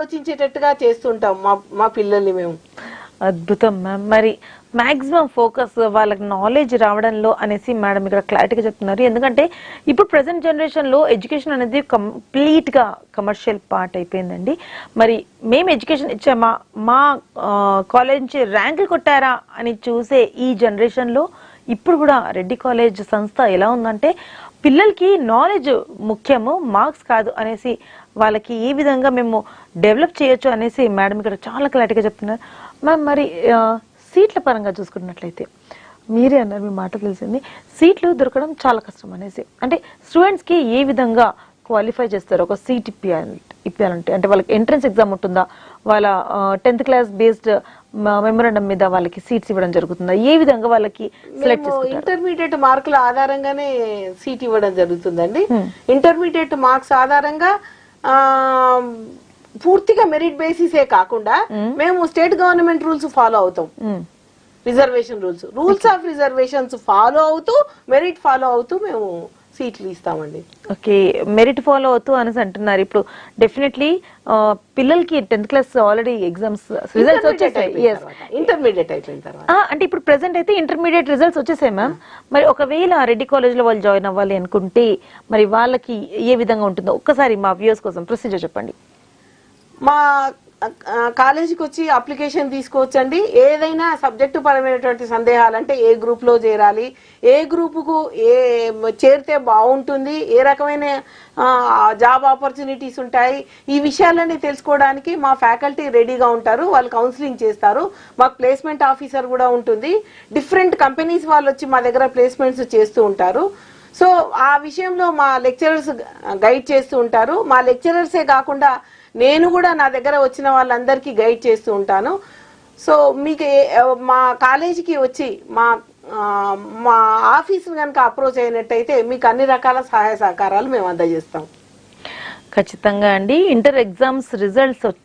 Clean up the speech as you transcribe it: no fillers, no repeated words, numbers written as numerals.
ఆలోచించేటట్టుగా చేస్తుంటాం మా పిల్లల్ని మేము. అద్భుతం మ్యామ్. మరి మాక్సిమం ఫోకస్ వాళ్ళకి నాలెడ్జ్ రావడంలో అనేసి మేడం ఇక్కడ క్లారిటీగా చెప్తున్నారు. ఎందుకంటే ఇప్పుడు ప్రెసెంట్ జనరేషన్ లో ఎడ్యుకేషన్ అనేది కంప్లీట్ గా కమర్షియల్ పార్ట్ అయిపోయిందండి. మరి మేము ఎడ్యుకేషన్ ఇచ్చామా, మా కాలేజ్ నుంచి ర్యాంకులు కొట్టారా అని చూసే ఈ జనరేషన్ లో ఇప్పుడు కూడా రెడ్డి కాలేజ్ సంస్థ ఎలా ఉందంటే పిల్లలకి నాలెడ్జ్ ముఖ్యము, మార్క్స్ కాదు అనేసి వాళ్ళకి ఏ విధంగా మేము డెవలప్ చేయొచ్చు అనేసి మేడం ఇక్కడ చాలా క్లారిటీగా చెప్తున్నారు. మ్యామ్ మరి సీట్ల పరంగా చూసుకున్నట్లయితే మీరే అన్నారు, మీ మాట తెలిసింది సీట్లు దొరకడం చాలా కష్టం అనేసి. అంటే స్టూడెంట్స్ కి ఏ విధంగా క్వాలిఫై చేస్తారు ఒక సీట్ ఇప్పాలంటే? అంటే వాళ్ళకి ఎంట్రన్స్ ఎగ్జామ్ ఉంటుందా, వాళ్ళ 10th క్లాస్ బేస్డ్ మెమోరాండం మీద వాళ్ళకి సీట్స్ ఇవ్వడం జరుగుతుందా, ఏ విధంగా వాళ్ళకి సెలెక్ట్ చేసుకుంటారు? ఇంటర్మీడియట్ మార్కుల ఆధారంగానే సీట్ ఇవ్వడం జరుగుతుందండి. ఇంటర్మీడియట్ మార్క్స్ ఆధారంగా పూర్తిగా మెరిట్ బేసిసే కాకుండా మేము స్టేట్ గవర్నమెంట్ రూల్స్ ఫాలో అవుతాం. Reservation rules of reservations follow అవుతూ, మెరిట్ ఫాలో అవుతూ మేము సీట్లు ఇస్తామండి. ఓకే, మెరిట్ ఫాలో అవుతూ అనేసి అంటున్నారు. ఇప్పుడు డెఫినెట్లీ పిల్లలకి 10th class already exams results వచ్చేసాయి. ఇంటర్మీడియట్ అయిపోయిన తర్వాత అంటే ఇప్పుడు ప్రెసెంట్ అయితే ఇంటర్మీడియట్ రిజల్ట్స్ వచ్చేసాయి మ్యామ్. మరి ఒకవేళ రెడ్డి కాలేజ్ లో వాళ్ళు జాయిన్ అవ్వాలి అనుకుంటే మరి వాళ్ళకి ఏ విధంగా ఉంటుందో ఒక్కసారి మా వ్యూస్ కోసం ప్రొసీజర్ చెప్పండి. మా కాలేజీకి వచ్చి అప్లికేషన్ తీసుకోవచ్చండి. ఏదైనా సబ్జెక్టు పరమైనటువంటి సందేహాలు, అంటే ఏ గ్రూప్ లో చేరాలి, ఏ గ్రూపుకు చేరితే బాగుంటుంది, ఏ రకమైన జాబ్ ఆపర్చునిటీస్ ఉంటాయి, ఈ విషయాలన్నీ తెలుసుకోవడానికి మా ఫ్యాకల్టీ రెడీగా ఉంటారు. వాళ్ళు కౌన్సిలింగ్ చేస్తారు. మాకు ప్లేస్మెంట్ ఆఫీసర్ కూడా ఉంటుంది. డిఫరెంట్ కంపెనీస్ వాళ్ళు వచ్చి మా దగ్గర ప్లేస్మెంట్స్ చేస్తూ ఉంటారు. సో ఆ విషయంలో మా లెక్చరర్స్ గైడ్ చేస్తూ ఉంటారు. మా లెక్చరర్సే కాకుండా నేను కూడా నా దగ్గర వచ్చిన వాళ్ళందరికీ గైడ్ చేస్తూ ఉంటాను. సో మీకు మా కాలేజీకి వచ్చి మా ఆఫీసును కనుక అప్రోచ్ అయినట్టయితే మీకు అన్ని రకాల సహాయ సహకారాలు మేము అందజేస్తాం. ఖచ్చితంగా అండి. Inter exams results